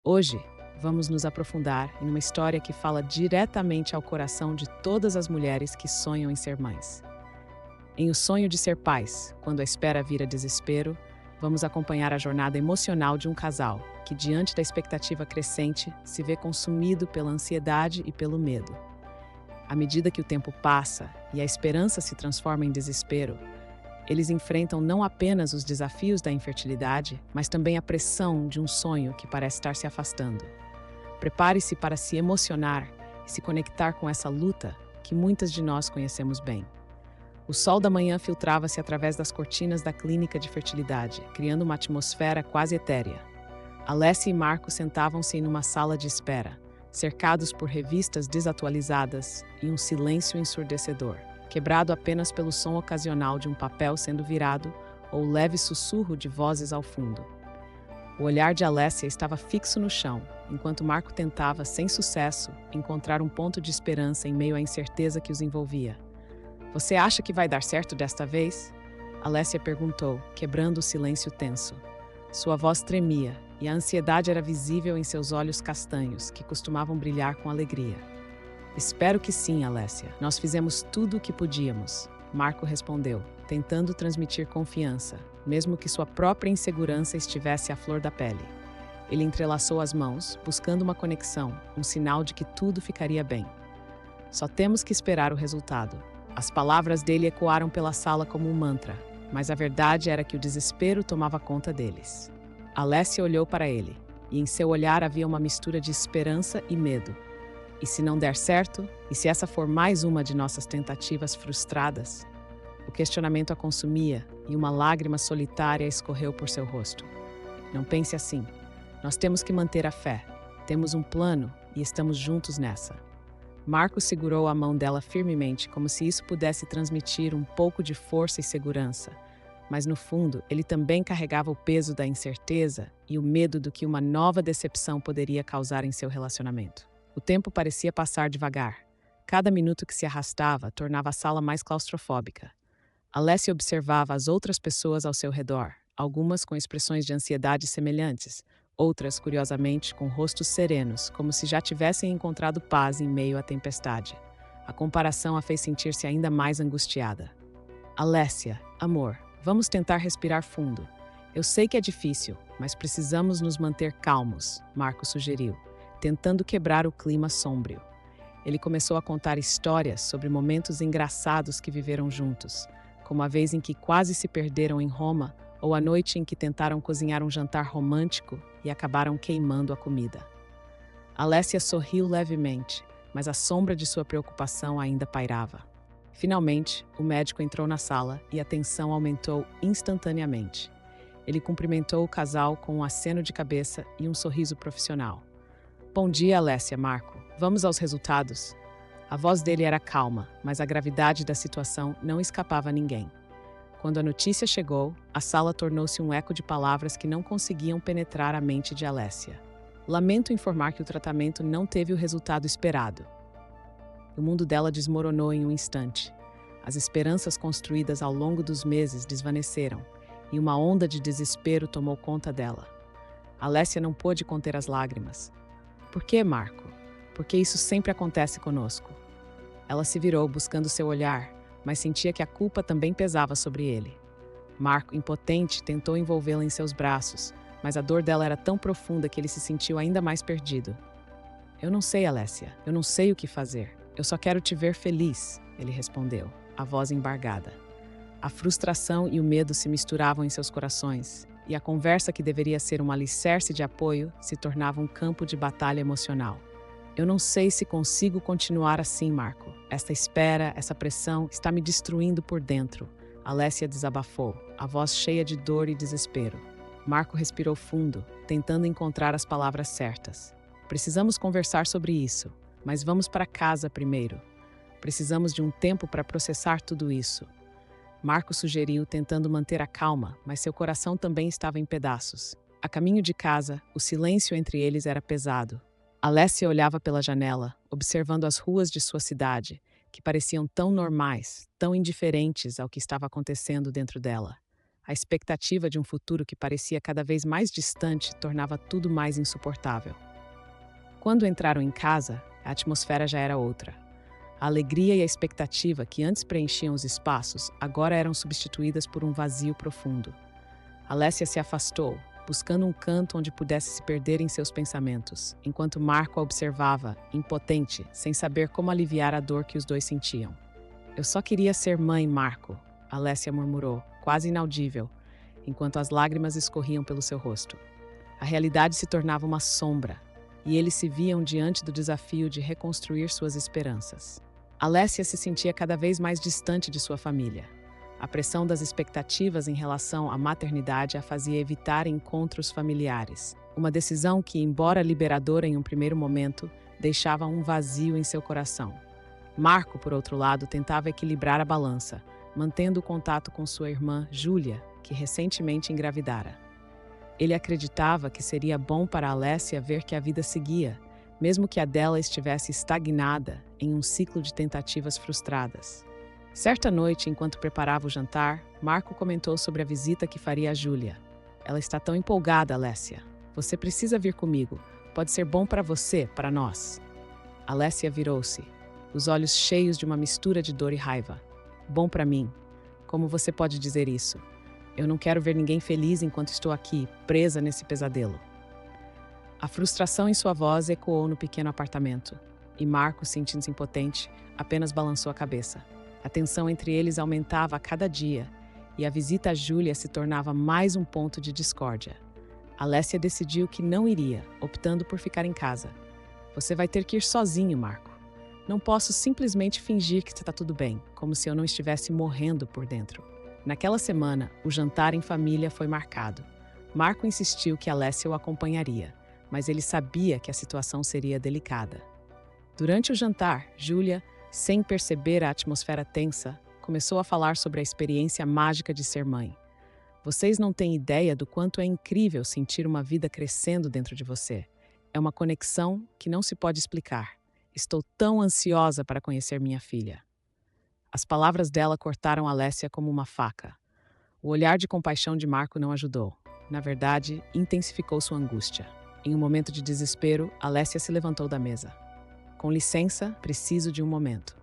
Hoje, vamos nos aprofundar em uma história que fala diretamente ao coração de todas as mulheres que sonham em ser mães. Em O Sonho de Ser Pais, quando a espera vira desespero, vamos acompanhar a jornada emocional de um casal que, diante da expectativa crescente, se vê consumido pela ansiedade e pelo medo. À medida que o tempo passa e a esperança se transforma em desespero, eles enfrentam não apenas os desafios da infertilidade, mas também a pressão de um sonho que parece estar se afastando. Prepare-se para se emocionar e se conectar com essa luta que muitas de nós conhecemos bem. O sol da manhã filtrava-se através das cortinas da clínica de fertilidade, criando uma atmosfera quase etérea. Alessia e Marco sentavam-se em uma sala de espera, cercados por revistas desatualizadas e um silêncio ensurdecedor, quebrado apenas pelo som ocasional de um papel sendo virado ou o leve sussurro de vozes ao fundo. O olhar de Alessia estava fixo no chão, enquanto Marco tentava, sem sucesso, encontrar um ponto de esperança em meio à incerteza que os envolvia. "Você acha que vai dar certo desta vez?" Alessia perguntou, quebrando o silêncio tenso. Sua voz tremia e a ansiedade era visível em seus olhos castanhos, que costumavam brilhar com alegria. "Espero que sim, Alessia. Nós fizemos tudo o que podíamos", Marco respondeu, tentando transmitir confiança, mesmo que sua própria insegurança estivesse à flor da pele. Ele entrelaçou as mãos, buscando uma conexão, um sinal de que tudo ficaria bem. "Só temos que esperar o resultado." As palavras dele ecoaram pela sala como um mantra, mas a verdade era que o desespero tomava conta deles. Alessia olhou para ele, e em seu olhar havia uma mistura de esperança e medo. "E se não der certo? E se essa for mais uma de nossas tentativas frustradas?" O questionamento a consumia, e uma lágrima solitária escorreu por seu rosto. "Não pense assim. Nós temos que manter a fé. Temos um plano e estamos juntos nessa." Marco segurou a mão dela firmemente, como se isso pudesse transmitir um pouco de força e segurança. Mas, no fundo, ele também carregava o peso da incerteza e o medo do que uma nova decepção poderia causar em seu relacionamento. O tempo parecia passar devagar. Cada minuto que se arrastava tornava a sala mais claustrofóbica. Alessia observava as outras pessoas ao seu redor, algumas com expressões de ansiedade semelhantes, outras, curiosamente, com rostos serenos, como se já tivessem encontrado paz em meio à tempestade. A comparação a fez sentir-se ainda mais angustiada. "Alessia, amor, vamos tentar respirar fundo. Eu sei que é difícil, mas precisamos nos manter calmos", Marco sugeriu, tentando quebrar o clima sômbrio. Ele começou a contar histórias sobre momentos engraçados que viveram juntos, como a vez em que quase se perderam em Roma ou a noite em que tentaram cozinhar um jantar romântico e acabaram queimando a comida. Alessia sorriu levemente, mas a sombra de sua preocupação ainda pairava. Finalmente, o médico entrou na sala e a tensão aumentou instantaneamente. Ele cumprimentou o casal com um aceno de cabeça e um sorriso profissional. "Bom dia, Alessia, Marco. Vamos aos resultados." A voz dele era calma, mas a gravidade da situação não escapava a ninguém. Quando a notícia chegou, a sala tornou-se um eco de palavras que não conseguiam penetrar a mente de Alessia. "Lamento informar que o tratamento não teve o resultado esperado." O mundo dela desmoronou em um instante. As esperanças construídas ao longo dos meses desvaneceram, e uma onda de desespero tomou conta dela. Alessia não pôde conter as lágrimas. "Por que, Marco? Porque isso sempre acontece conosco." Ela se virou buscando seu olhar, mas sentia que a culpa também pesava sobre ele. Marco, impotente, tentou envolvê-la em seus braços, mas a dor dela era tão profunda que ele se sentiu ainda mais perdido. "Eu não sei, Alessia. Eu não sei o que fazer. Eu só quero te ver feliz", ele respondeu, a voz embargada. A frustração e o medo se misturavam em seus corações, e a conversa que deveria ser um alicerce de apoio se tornava um campo de batalha emocional. "Eu não sei se consigo continuar assim, Marco. Esta espera, essa pressão está me destruindo por dentro." Alessia desabafou, a voz cheia de dor e desespero. Marco respirou fundo, tentando encontrar as palavras certas. "Precisamos conversar sobre isso, mas vamos para casa primeiro. Precisamos de um tempo para processar tudo isso." Marco sugeriu, tentando manter a calma, mas seu coração também estava em pedaços. A caminho de casa, o silêncio entre eles era pesado. Alessia olhava pela janela, observando as ruas de sua cidade, que pareciam tão normais, tão indiferentes ao que estava acontecendo dentro dela. A expectativa de um futuro que parecia cada vez mais distante tornava tudo mais insuportável. Quando entraram em casa, a atmosfera já era outra. A alegria e a expectativa que antes preenchiam os espaços agora eram substituídas por um vazio profundo. Alessia se afastou, buscando um canto onde pudesse se perder em seus pensamentos, enquanto Marco a observava, impotente, sem saber como aliviar a dor que os dois sentiam. "Eu só queria ser mãe, Marco", Alessia murmurou, quase inaudível, enquanto as lágrimas escorriam pelo seu rosto. A realidade se tornava uma sombra, e eles se viam diante do desafio de reconstruir suas esperanças. Alessia se sentia cada vez mais distante de sua família. A pressão das expectativas em relação à maternidade a fazia evitar encontros familiares. Uma decisão que, embora liberadora em um primeiro momento, deixava um vazio em seu coração. Marco, por outro lado, tentava equilibrar a balança, mantendo o contato com sua irmã, Júlia, que recentemente engravidara. Ele acreditava que seria bom para Alessia ver que a vida seguia, mesmo que a dela estivesse estagnada em um ciclo de tentativas frustradas. Certa noite, enquanto preparava o jantar, Marco comentou sobre a visita que faria a Júlia. "Ela está tão empolgada, Alessia. Você precisa vir comigo. Pode ser bom para você, para nós." Alessia virou-se, os olhos cheios de uma mistura de dor e raiva. "Bom para mim? Como você pode dizer isso? Eu não quero ver ninguém feliz enquanto estou aqui, presa nesse pesadelo." A frustração em sua voz ecoou no pequeno apartamento, e Marco, sentindo-se impotente, apenas balançou a cabeça. A tensão entre eles aumentava a cada dia, e a visita a Júlia se tornava mais um ponto de discórdia. Alessia decidiu que não iria, optando por ficar em casa. "Você vai ter que ir sozinho, Marco. Não posso simplesmente fingir que está tudo bem, como se eu não estivesse morrendo por dentro." Naquela semana, o jantar em família foi marcado. Marco insistiu que Alessia o acompanharia, mas ele sabia que a situação seria delicada. Durante o jantar, Júlia, sem perceber a atmosfera tensa, começou a falar sobre a experiência mágica de ser mãe. "Vocês não têm ideia do quanto é incrível sentir uma vida crescendo dentro de você. É uma conexão que não se pode explicar. Estou tão ansiosa para conhecer minha filha." As palavras dela cortaram Alessia como uma faca. O olhar de compaixão de Marco não ajudou. Na verdade, intensificou sua angústia. Em um momento de desespero, Alessia se levantou da mesa. "Com licença, preciso de um momento."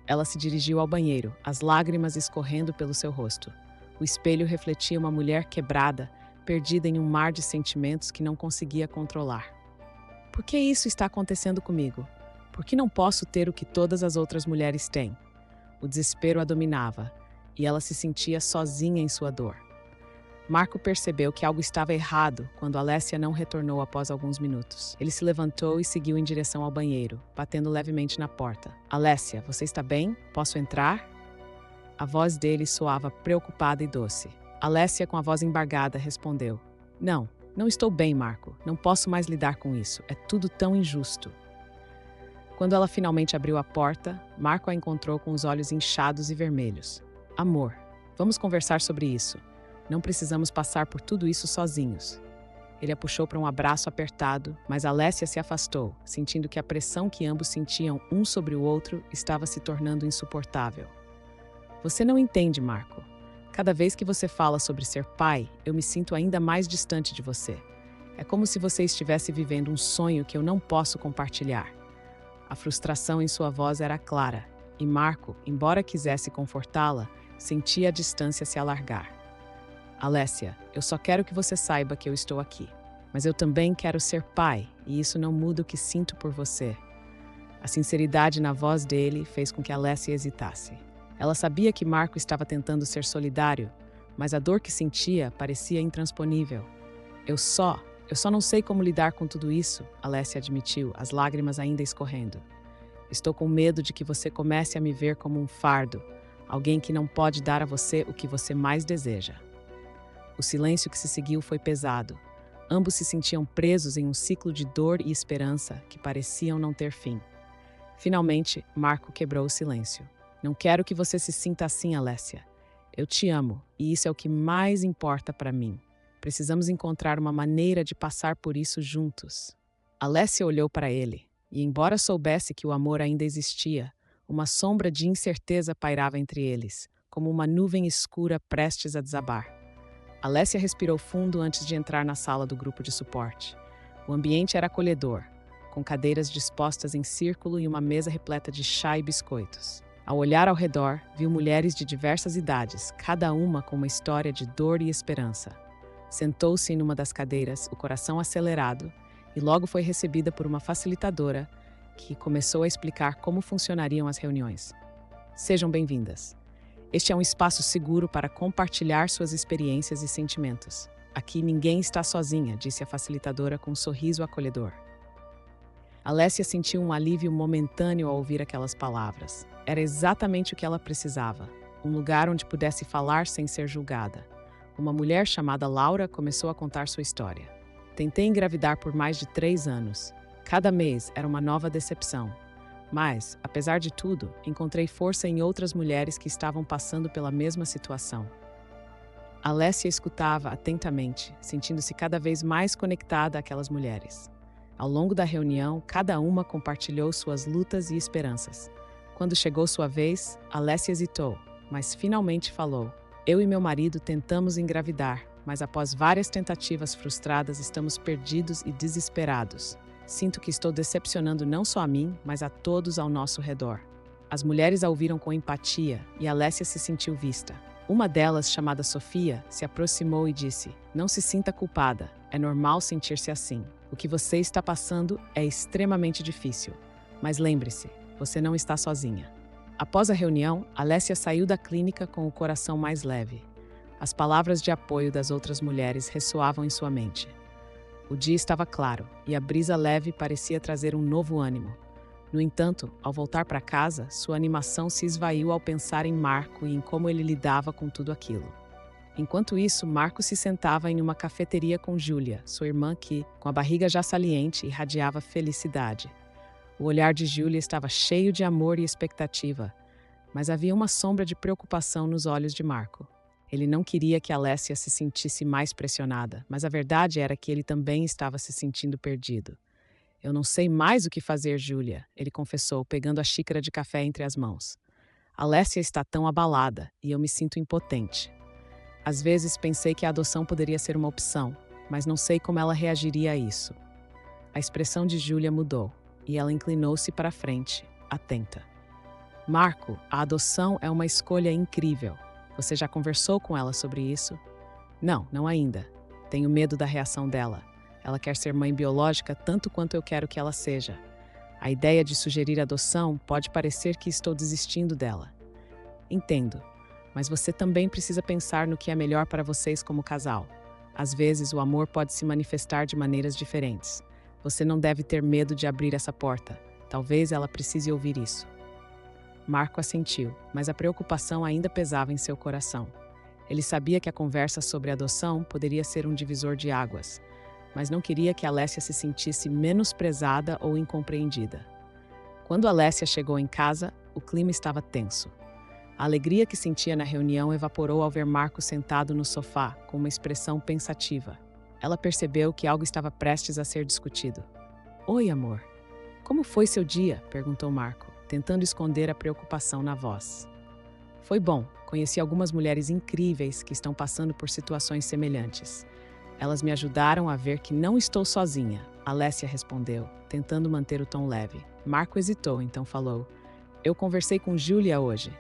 Ela se dirigiu ao banheiro, as lágrimas escorrendo pelo seu rosto. O espelho refletia uma mulher quebrada, perdida em um mar de sentimentos que não conseguia controlar. "Por que isso está acontecendo comigo? Por que não posso ter o que todas as outras mulheres têm?" O desespero a dominava, e ela se sentia sozinha em sua dor. Marco percebeu que algo estava errado quando Alessia não retornou após alguns minutos. Ele se levantou e seguiu em direção ao banheiro, batendo levemente na porta. "Alessia, você está bem? Posso entrar?" A voz dele soava preocupada e doce. Alessia, com a voz embargada, respondeu: "Não, não estou bem, Marco. Não posso mais lidar com isso. É tudo tão injusto." Quando ela finalmente abriu a porta, Marco a encontrou com os olhos inchados e vermelhos. "Amor, vamos conversar sobre isso. Não precisamos passar por tudo isso sozinhos." Ele a puxou para um abraço apertado, mas Alessia se afastou, sentindo que a pressão que ambos sentiam um sobre o outro estava se tornando insuportável. "Você não entende, Marco. Cada vez que você fala sobre ser pai, eu me sinto ainda mais distante de você. É como se você estivesse vivendo um sonho que eu não posso compartilhar." A frustração em sua voz era clara, e Marco, embora quisesse confortá-la, sentia a distância se alargar. "Alessia, eu só quero que você saiba que eu estou aqui. Mas eu também quero ser pai, e isso não muda o que sinto por você." A sinceridade na voz dele fez com que Alessia hesitasse. Ela sabia que Marco estava tentando ser solidário, mas a dor que sentia parecia intransponível. Eu só não sei como lidar com tudo isso", Alessia admitiu, as lágrimas ainda escorrendo. "Estou com medo de que você comece a me ver como um fardo, alguém que não pode dar a você o que você mais deseja." O silêncio que se seguiu foi pesado. Ambos se sentiam presos em um ciclo de dor e esperança que pareciam não ter fim. Finalmente, Marco quebrou o silêncio. "Não quero que você se sinta assim, Alessia. Eu te amo, e isso é o que mais importa para mim. Precisamos encontrar uma maneira de passar por isso juntos." Alessia olhou para ele, e embora soubesse que o amor ainda existia, uma sombra de incerteza pairava entre eles, como uma nuvem escura prestes a desabar. Alessia respirou fundo antes de entrar na sala do grupo de suporte. O ambiente era acolhedor, com cadeiras dispostas em círculo e uma mesa repleta de chá e biscoitos. Ao olhar ao redor, viu mulheres de diversas idades, cada uma com uma história de dor e esperança. Sentou-se em uma das cadeiras, o coração acelerado, e logo foi recebida por uma facilitadora que começou a explicar como funcionariam as reuniões. Sejam bem-vindas. Este é um espaço seguro para compartilhar suas experiências e sentimentos. Aqui ninguém está sozinha, disse a facilitadora com um sorriso acolhedor. Alessia sentiu um alívio momentâneo ao ouvir aquelas palavras. Era exatamente o que ela precisava, um lugar onde pudesse falar sem ser julgada. Uma mulher chamada Laura começou a contar sua história. Tentei engravidar por mais de 3 anos. Cada mês era uma nova decepção. Mas, apesar de tudo, encontrei força em outras mulheres que estavam passando pela mesma situação. Alessia escutava atentamente, sentindo-se cada vez mais conectada àquelas mulheres. Ao longo da reunião, cada uma compartilhou suas lutas e esperanças. Quando chegou sua vez, Alessia hesitou, mas finalmente falou: "Eu e meu marido tentamos engravidar, mas após várias tentativas frustradas, estamos perdidos e desesperados. Sinto que estou decepcionando não só a mim, mas a todos ao nosso redor." As mulheres a ouviram com empatia e Alessia se sentiu vista. Uma delas, chamada Sofia, se aproximou e disse: "Não se sinta culpada, é normal sentir-se assim. O que você está passando é extremamente difícil. Mas lembre-se, você não está sozinha." Após a reunião, Alessia saiu da clínica com o coração mais leve. As palavras de apoio das outras mulheres ressoavam em sua mente. O dia estava claro e a brisa leve parecia trazer um novo ânimo. No entanto, ao voltar para casa, sua animação se esvaiu ao pensar em Marco e em como ele lidava com tudo aquilo. Enquanto isso, Marco se sentava em uma cafeteria com Júlia, sua irmã que, com a barriga já saliente, irradiava felicidade. O olhar de Júlia estava cheio de amor e expectativa, mas havia uma sombra de preocupação nos olhos de Marco. Ele não queria que Alessia se sentisse mais pressionada, mas a verdade era que ele também estava se sentindo perdido. "Eu não sei mais o que fazer, Júlia", ele confessou, pegando a xícara de café entre as mãos. "Alessia está tão abalada e eu me sinto impotente. Às vezes pensei que a adoção poderia ser uma opção, mas não sei como ela reagiria a isso." A expressão de Júlia mudou e ela inclinou-se para a frente, atenta. "Marco, a adoção é uma escolha incrível. Você já conversou com ela sobre isso?" "Não, não ainda. Tenho medo da reação dela. Ela quer ser mãe biológica tanto quanto eu quero que ela seja. A ideia de sugerir adoção pode parecer que estou desistindo dela." "Entendo, mas você também precisa pensar no que é melhor para vocês como casal. Às vezes o amor pode se manifestar de maneiras diferentes. Você não deve ter medo de abrir essa porta. Talvez ela precise ouvir isso." Marco assentiu, mas a preocupação ainda pesava em seu coração. Ele sabia que a conversa sobre adoção poderia ser um divisor de águas, mas não queria que Alessia se sentisse menosprezada ou incompreendida. Quando Alessia chegou em casa, o clima estava tenso. A alegria que sentia na reunião evaporou ao ver Marco sentado no sofá, com uma expressão pensativa. Ela percebeu que algo estava prestes a ser discutido. "Oi, amor. Como foi seu dia?", perguntou Marco, tentando esconder a preocupação na voz. "Foi bom. Conheci algumas mulheres incríveis que estão passando por situações semelhantes. Elas me ajudaram a ver que não estou sozinha", Alessia respondeu, tentando manter o tom leve. Marco hesitou, então falou: "Eu conversei com Júlia hoje.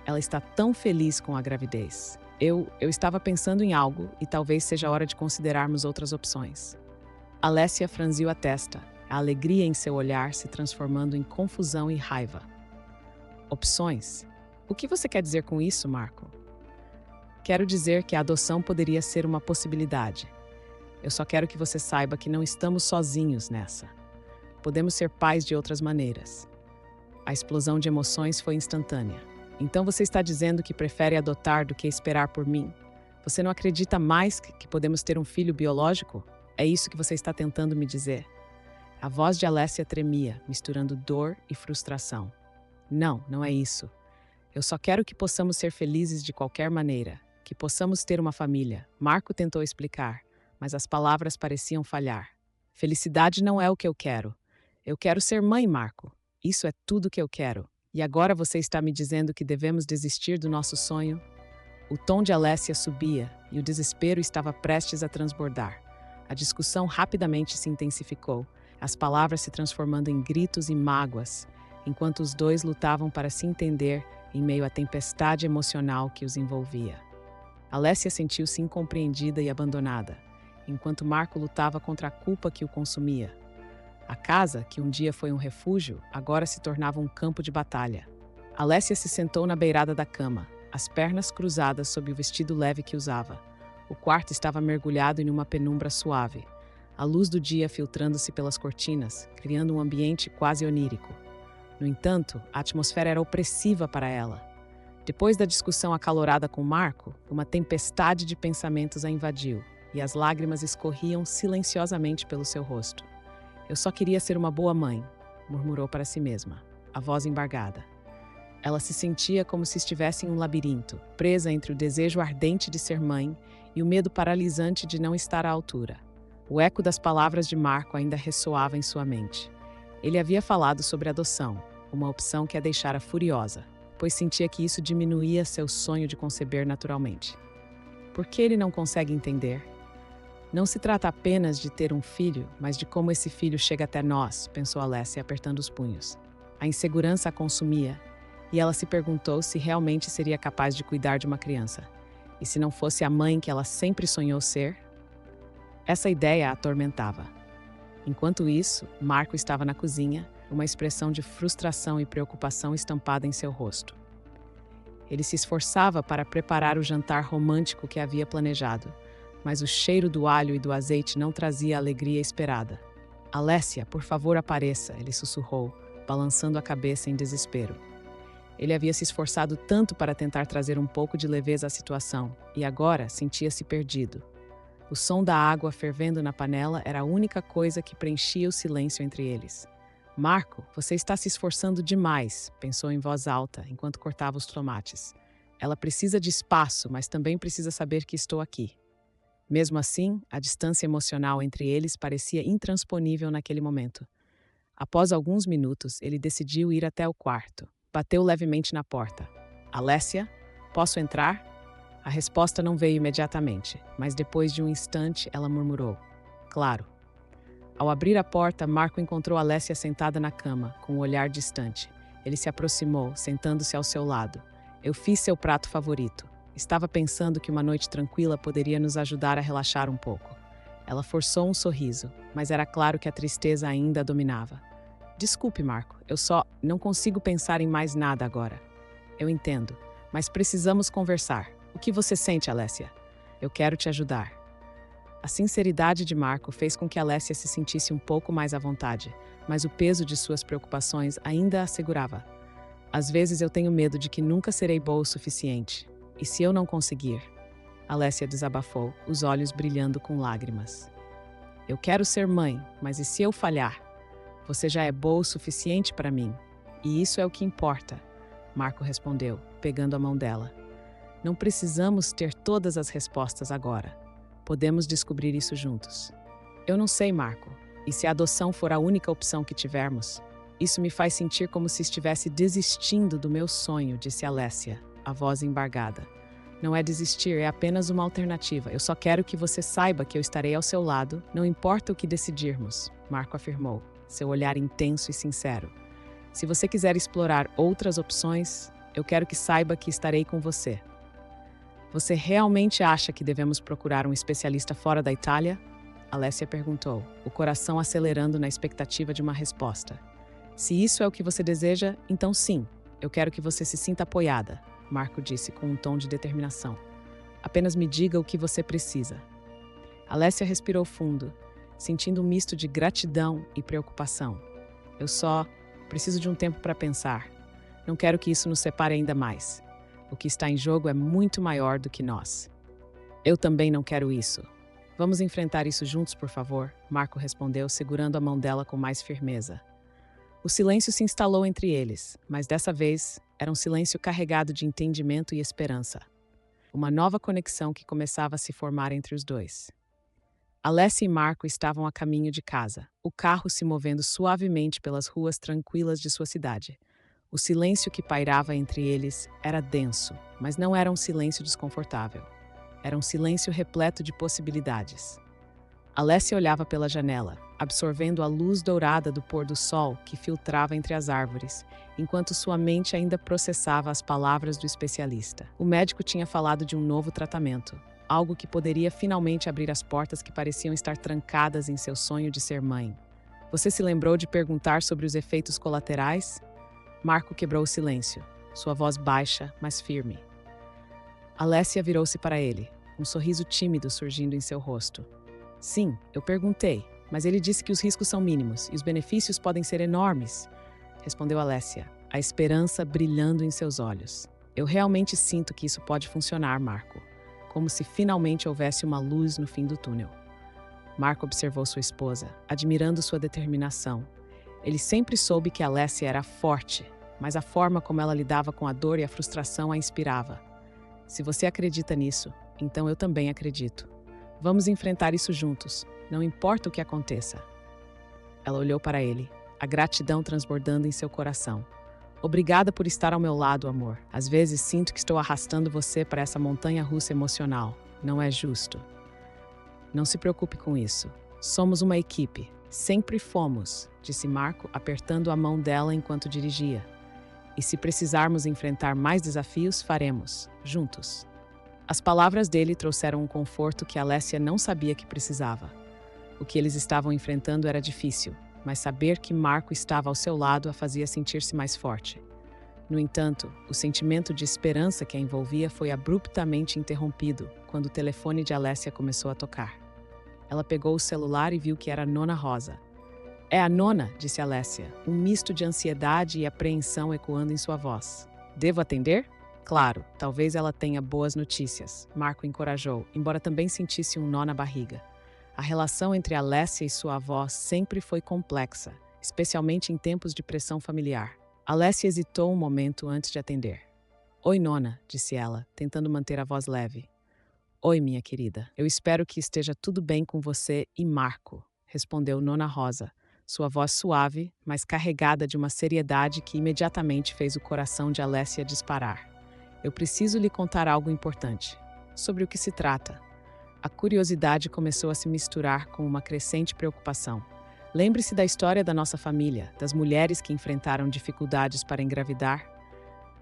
Ela está tão feliz com a gravidez. Eu estava pensando em algo e talvez seja hora de considerarmos outras opções." Alessia franziu a testa, a alegria em seu olhar se transformando em confusão e raiva. "Opções? O que você quer dizer com isso, Marco?" "Quero dizer que a adoção poderia ser uma possibilidade. Eu só quero que você saiba que não estamos sozinhos nessa. Podemos ser pais de outras maneiras." A explosão de emoções foi instantânea. "Então você está dizendo que prefere adotar do que esperar por mim? Você não acredita mais que podemos ter um filho biológico? É isso que você está tentando me dizer?" A voz de Alessia tremia, misturando dor e frustração. "Não, não é isso. Eu só quero que possamos ser felizes de qualquer maneira, que possamos ter uma família." Marco tentou explicar, mas as palavras pareciam falhar. "Felicidade não é o que eu quero. Eu quero ser mãe, Marco. Isso é tudo que eu quero." E agora você está me dizendo que devemos desistir do nosso sonho? O tom de Alessia subia e o desespero estava prestes a transbordar. A discussão rapidamente se intensificou, as palavras se transformando em gritos e mágoas, enquanto os dois lutavam para se entender em meio à tempestade emocional que os envolvia. Alessia sentiu-se incompreendida e abandonada, enquanto Marco lutava contra a culpa que o consumia. A casa, que um dia foi um refúgio, agora se tornava um campo de batalha. Alessia se sentou na beirada da cama, as pernas cruzadas sob o vestido leve que usava. O quarto estava mergulhado em uma penumbra suave, a luz do dia filtrando-se pelas cortinas, criando um ambiente quase onírico. No entanto, a atmosfera era opressiva para ela. Depois da discussão acalorada com Marco, uma tempestade de pensamentos a invadiu, e as lágrimas escorriam silenciosamente pelo seu rosto. Eu só queria ser uma boa mãe, murmurou para si mesma, a voz embargada. Ela se sentia como se estivesse em um labirinto, presa entre o desejo ardente de ser mãe e o medo paralisante de não estar à altura. O eco das palavras de Marco ainda ressoava em sua mente. Ele havia falado sobre adoção, uma opção que a deixara furiosa, pois sentia que isso diminuía seu sonho de conceber naturalmente. Por que ele não consegue entender? Não se trata apenas de ter um filho, mas de como esse filho chega até nós, pensou Alessia apertando os punhos. A insegurança a consumia, e ela se perguntou se realmente seria capaz de cuidar de uma criança. E se não fosse a mãe que ela sempre sonhou ser? Essa ideia a atormentava. Enquanto isso, Marco estava na cozinha, uma expressão de frustração e preocupação estampada em seu rosto. Ele se esforçava para preparar o jantar romântico que havia planejado, mas o cheiro do alho e do azeite não trazia a alegria esperada. Alessia, por favor, apareça, ele sussurrou, balançando a cabeça em desespero. Ele havia se esforçado tanto para tentar trazer um pouco de leveza à situação, e agora sentia-se perdido. O som da água fervendo na panela era a única coisa que preenchia o silêncio entre eles. Marco, você está se esforçando demais, pensou em voz alta, enquanto cortava os tomates. Ela precisa de espaço, mas também precisa saber que estou aqui. Mesmo assim, a distância emocional entre eles parecia intransponível naquele momento. Após alguns minutos, ele decidiu ir até o quarto. Bateu levemente na porta. Alessia, posso entrar? A resposta não veio imediatamente, mas depois de um instante ela murmurou. Claro. Ao abrir a porta, Marco encontrou Alessia sentada na cama, com um olhar distante. Ele se aproximou, sentando-se ao seu lado. Eu fiz seu prato favorito. Estava pensando que uma noite tranquila poderia nos ajudar a relaxar um pouco. Ela forçou um sorriso, mas era claro que a tristeza ainda a dominava. Desculpe, Marco, eu só não consigo pensar em mais nada agora. Eu entendo, mas precisamos conversar. O que você sente, Alessia? Eu quero te ajudar. A sinceridade de Marco fez com que Alessia se sentisse um pouco mais à vontade, mas o peso de suas preocupações ainda a segurava. Às vezes eu tenho medo de que nunca serei boa o suficiente. E se eu não conseguir? Alessia desabafou, os olhos brilhando com lágrimas. Eu quero ser mãe, mas e se eu falhar? Você já é boa o suficiente para mim. E isso é o que importa, Marco respondeu, pegando a mão dela. Não precisamos ter todas as respostas agora. Podemos descobrir isso juntos. Eu não sei, Marco. E se a adoção for a única opção que tivermos? Isso me faz sentir como se estivesse desistindo do meu sonho, disse Alessia, a voz embargada. Não é desistir, é apenas uma alternativa. Eu só quero que você saiba que eu estarei ao seu lado, não importa o que decidirmos, Marco afirmou, seu olhar intenso e sincero. Se você quiser explorar outras opções, eu quero que saiba que estarei com você. Você realmente acha que devemos procurar um especialista fora da Itália? Alessia perguntou, o coração acelerando na expectativa de uma resposta. Se isso é o que você deseja, então sim, eu quero que você se sinta apoiada, Marco disse com um tom de determinação. Apenas me diga o que você precisa. Alessia respirou fundo, sentindo um misto de gratidão e preocupação. Eu só preciso de um tempo para pensar. Não quero que isso nos separe ainda mais. O que está em jogo é muito maior do que nós. Eu também não quero isso. Vamos enfrentar isso juntos, por favor, Marco respondeu, segurando a mão dela com mais firmeza. O silêncio se instalou entre eles, mas dessa vez era um silêncio carregado de entendimento e esperança. Uma nova conexão que começava a se formar entre os dois. Alessia e Marco estavam a caminho de casa, o carro se movendo suavemente pelas ruas tranquilas de sua cidade. O silêncio que pairava entre eles era denso, mas não era um silêncio desconfortável. Era um silêncio repleto de possibilidades. Alessia olhava pela janela, absorvendo a luz dourada do pôr do sol que filtrava entre as árvores, enquanto sua mente ainda processava as palavras do especialista. O médico tinha falado de um novo tratamento, algo que poderia finalmente abrir as portas que pareciam estar trancadas em seu sonho de ser mãe. Você se lembrou de perguntar sobre os efeitos colaterais? Marco quebrou o silêncio, sua voz baixa, mas firme. Alessia virou-se para ele, um sorriso tímido surgindo em seu rosto. Sim, eu perguntei, mas ele disse que os riscos são mínimos e os benefícios podem ser enormes, respondeu Alessia, a esperança brilhando em seus olhos. Eu realmente sinto que isso pode funcionar, Marco, como se finalmente houvesse uma luz no fim do túnel. Marco observou sua esposa, admirando sua determinação. Ele sempre soube que Alessia era forte, mas a forma como ela lidava com a dor e a frustração a inspirava. Se você acredita nisso, então eu também acredito. Vamos enfrentar isso juntos, não importa o que aconteça. Ela olhou para ele, a gratidão transbordando em seu coração. Obrigada por estar ao meu lado, amor. Às vezes sinto que estou arrastando você para essa montanha-russa emocional. Não é justo. Não se preocupe com isso. Somos uma equipe. Sempre fomos, disse Marco, apertando a mão dela enquanto dirigia. E se precisarmos enfrentar mais desafios, faremos, juntos. As palavras dele trouxeram um conforto que Alessia não sabia que precisava. O que eles estavam enfrentando era difícil, mas saber que Marco estava ao seu lado a fazia sentir-se mais forte. No entanto, o sentimento de esperança que a envolvia foi abruptamente interrompido quando o telefone de Alessia começou a tocar. Ela pegou o celular e viu que era a Nona Rosa. É a Nona, disse Alessia, um misto de ansiedade e apreensão ecoando em sua voz. Devo atender? Claro, talvez ela tenha boas notícias, Marco encorajou, embora também sentisse um nó na barriga. A relação entre Alessia e sua avó sempre foi complexa, especialmente em tempos de pressão familiar. Alessia hesitou um momento antes de atender. Oi, Nona, disse ela, tentando manter a voz leve. Oi, minha querida. Eu espero que esteja tudo bem com você e Marco, respondeu Nona Rosa, sua voz suave, mas carregada de uma seriedade que imediatamente fez o coração de Alessia disparar. Eu preciso lhe contar algo importante. Sobre o que se trata? A curiosidade começou a se misturar com uma crescente preocupação. Lembre-se da história da nossa família, das mulheres que enfrentaram dificuldades para engravidar.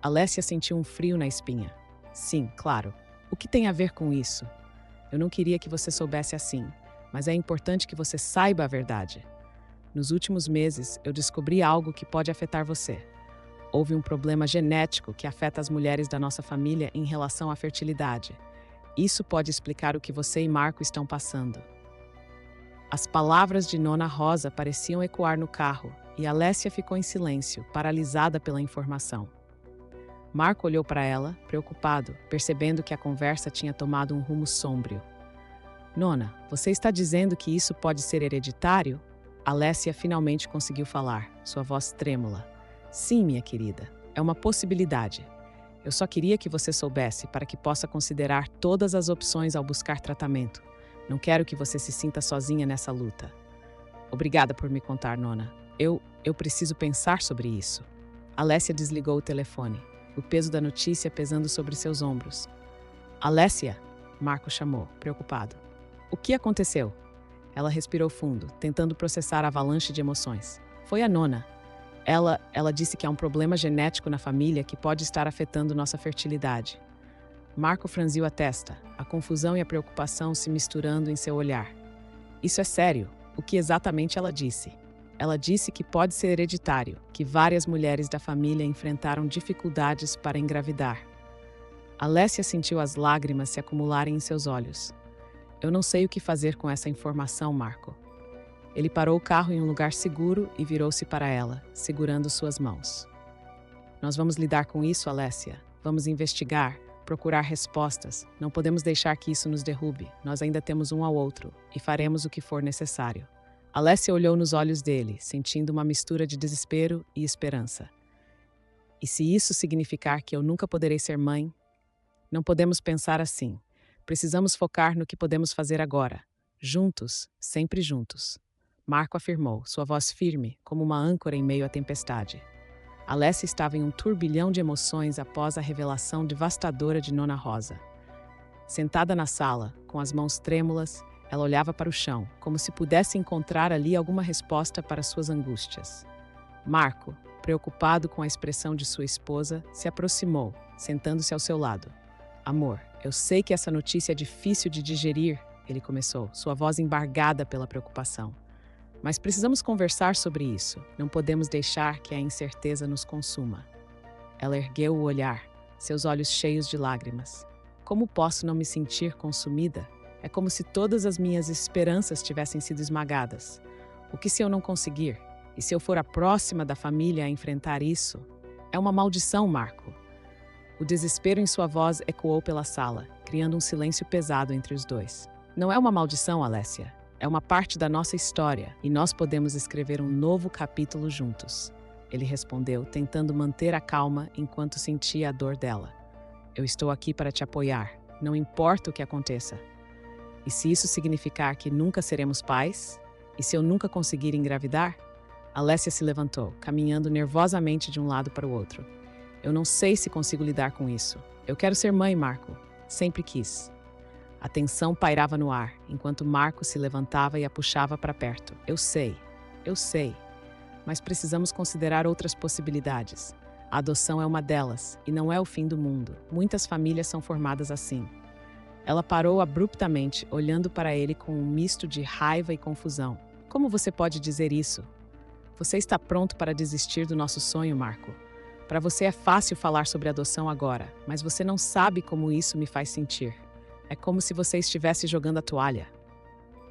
Alessia sentiu um frio na espinha. Sim, claro. O que tem a ver com isso? Eu não queria que você soubesse assim, mas é importante que você saiba a verdade. Nos últimos meses, eu descobri algo que pode afetar você. Houve um problema genético que afeta as mulheres da nossa família em relação à fertilidade. Isso pode explicar o que você e Marco estão passando. As palavras de Nona Rosa pareciam ecoar no carro e Alessia ficou em silêncio, paralisada pela informação. Marco olhou para ela, preocupado, percebendo que a conversa tinha tomado um rumo sômbrio. Nona, você está dizendo que isso pode ser hereditário? Alessia finalmente conseguiu falar, sua voz trêmula. Sim, minha querida, é uma possibilidade. Eu só queria que você soubesse para que possa considerar todas as opções ao buscar tratamento. Não quero que você se sinta sozinha nessa luta. Obrigada por me contar, Nona. Eu preciso pensar sobre isso. Alessia desligou o telefone, o peso da notícia pesando sobre seus ombros. Alessia, Marco chamou, preocupado. O que aconteceu? Ela respirou fundo, tentando processar a avalanche de emoções. Foi a Nona. Ela disse que há um problema genético na família que pode estar afetando nossa fertilidade. Marco franziu a testa, a confusão e a preocupação se misturando em seu olhar. Isso é sério. O que exatamente ela disse? Ela disse que pode ser hereditário, que várias mulheres da família enfrentaram dificuldades para engravidar. Alessia sentiu as lágrimas se acumularem em seus olhos. Eu não sei o que fazer com essa informação, Marco. Ele parou o carro em um lugar seguro e virou-se para ela, segurando suas mãos. Nós vamos lidar com isso, Alessia. Vamos investigar, procurar respostas. Não podemos deixar que isso nos derrube. Nós ainda temos um ao outro e faremos o que for necessário. Alessia olhou nos olhos dele, sentindo uma mistura de desespero e esperança. E se isso significar que eu nunca poderei ser mãe? Não podemos pensar assim. Precisamos focar no que podemos fazer agora. Juntos, sempre juntos. Marco afirmou, sua voz firme, como uma âncora em meio à tempestade. Alessia estava em um turbilhão de emoções após a revelação devastadora de Nona Rosa. Sentada na sala, com as mãos trêmulas, ela olhava para o chão, como se pudesse encontrar ali alguma resposta para suas angústias. Marco, preocupado com a expressão de sua esposa, se aproximou, sentando-se ao seu lado. Amor, eu sei que essa notícia é difícil de digerir, ele começou, sua voz embargada pela preocupação. Mas precisamos conversar sobre isso. Não podemos deixar que a incerteza nos consuma. Ela ergueu o olhar, seus olhos cheios de lágrimas. Como posso não me sentir consumida? É como se todas as minhas esperanças tivessem sido esmagadas. O que se eu não conseguir? E se eu for a próxima da família a enfrentar isso? É uma maldição, Marco. O desespero em sua voz ecoou pela sala, criando um silêncio pesado entre os dois. Não é uma maldição, Alessia. É uma parte da nossa história e nós podemos escrever um novo capítulo juntos. Ele respondeu, tentando manter a calma enquanto sentia a dor dela. Eu estou aqui para te apoiar, não importa o que aconteça. E se isso significar que nunca seremos pais? E se eu nunca conseguir engravidar? Alessia se levantou, caminhando nervosamente de um lado para o outro. Eu não sei se consigo lidar com isso. Eu quero ser mãe, Marco. Sempre quis. A tensão pairava no ar, enquanto Marco se levantava e a puxava para perto. Eu sei. Mas precisamos considerar outras possibilidades. A adoção é uma delas, e não é o fim do mundo. Muitas famílias são formadas assim. Ela parou abruptamente, olhando para ele com um misto de raiva e confusão. Como você pode dizer isso? Você está pronto para desistir do nosso sonho, Marco? Para você é fácil falar sobre adoção agora, mas você não sabe como isso me faz sentir. É como se você estivesse jogando a toalha.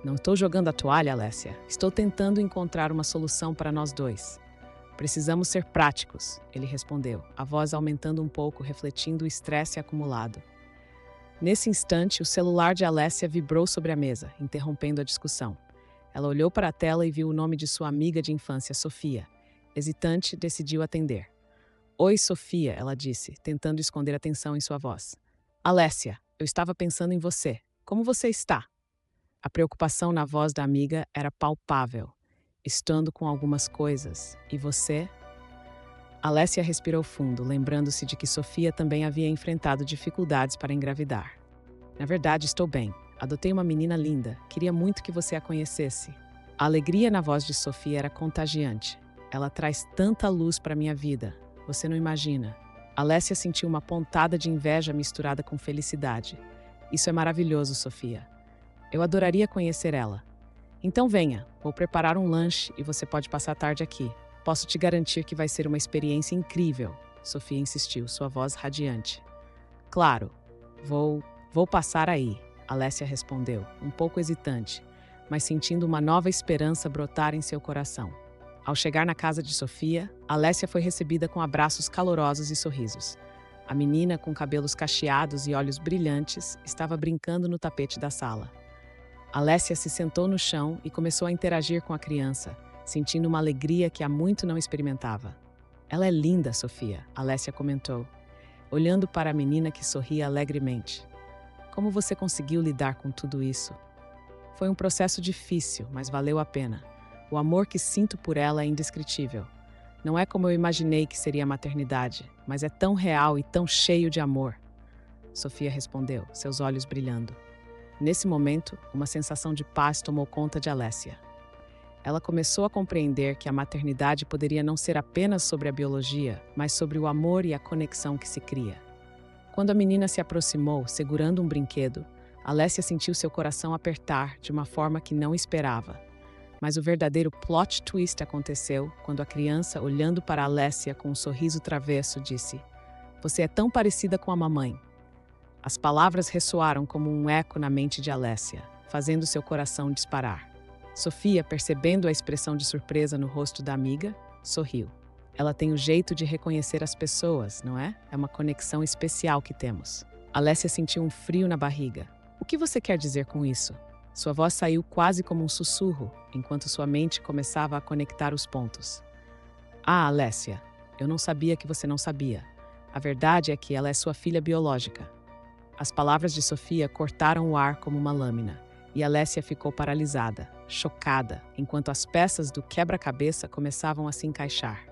Não estou jogando a toalha, Alessia. Estou tentando encontrar uma solução para nós dois. Precisamos ser práticos, ele respondeu, a voz aumentando um pouco, refletindo o estresse acumulado. Nesse instante, o celular de Alessia vibrou sobre a mesa, interrompendo a discussão. Ela olhou para a tela e viu o nome de sua amiga de infância, Sofia. Hesitante, decidiu atender. Oi, Sofia, ela disse, tentando esconder a tensão em sua voz. Alessia, eu estava pensando em você. Como você está? A preocupação na voz da amiga era palpável. Estando com algumas coisas. E você? Alessia respirou fundo, lembrando-se de que Sofia também havia enfrentado dificuldades para engravidar. Na verdade, estou bem. Adotei uma menina linda. Queria muito que você a conhecesse. A alegria na voz de Sofia era contagiante. Ela traz tanta luz para minha vida. Você não imagina. Alessia sentiu uma pontada de inveja misturada com felicidade. Isso é maravilhoso, Sofia. Eu adoraria conhecer ela. Então venha, vou preparar um lanche e você pode passar a tarde aqui. Posso te garantir que vai ser uma experiência incrível, Sofia insistiu, sua voz radiante. Claro, vou passar aí, Alessia respondeu, um pouco hesitante, mas sentindo uma nova esperança brotar em seu coração. Ao chegar na casa de Sofia, Alessia foi recebida com abraços calorosos e sorrisos. A menina, com cabelos cacheados e olhos brilhantes, estava brincando no tapete da sala. Alessia se sentou no chão e começou a interagir com a criança, sentindo uma alegria que há muito não experimentava. Ela é linda, Sofia, Alessia comentou, olhando para a menina que sorria alegremente. Como você conseguiu lidar com tudo isso? Foi um processo difícil, mas valeu a pena. O amor que sinto por ela é indescritível. Não é como eu imaginei que seria a maternidade, mas é tão real e tão cheio de amor. Sofia respondeu, seus olhos brilhando. Nesse momento, uma sensação de paz tomou conta de Alessia. Ela começou a compreender que a maternidade poderia não ser apenas sobre a biologia, mas sobre o amor e a conexão que se cria. Quando a menina se aproximou, segurando um brinquedo, Alessia sentiu seu coração apertar de uma forma que não esperava. Mas o verdadeiro plot twist aconteceu quando a criança, olhando para Alessia com um sorriso travesso, disse: "Você é tão parecida com a mamãe." As palavras ressoaram como um eco na mente de Alessia, fazendo seu coração disparar. Sofia, percebendo a expressão de surpresa no rosto da amiga, sorriu. Ela tem o jeito de reconhecer as pessoas, não é? É uma conexão especial que temos. Alessia sentiu um frio na barriga. O que você quer dizer com isso? Sua voz saiu quase como um sussurro, enquanto sua mente começava a conectar os pontos. Ah, Alessia, eu não sabia que você não sabia. A verdade é que ela é sua filha biológica. As palavras de Sofia cortaram o ar como uma lâmina, e Alessia ficou paralisada, chocada, enquanto as peças do quebra-cabeça começavam a se encaixar.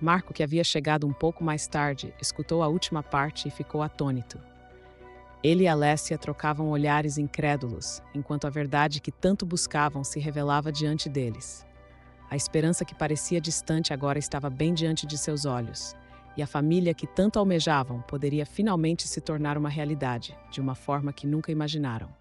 Marco, que havia chegado um pouco mais tarde, escutou a última parte e ficou atônito. Ele e Alessia trocavam olhares incrédulos, enquanto a verdade que tanto buscavam se revelava diante deles. A esperança que parecia distante agora estava bem diante de seus olhos, e a família que tanto almejavam poderia finalmente se tornar uma realidade, de uma forma que nunca imaginaram.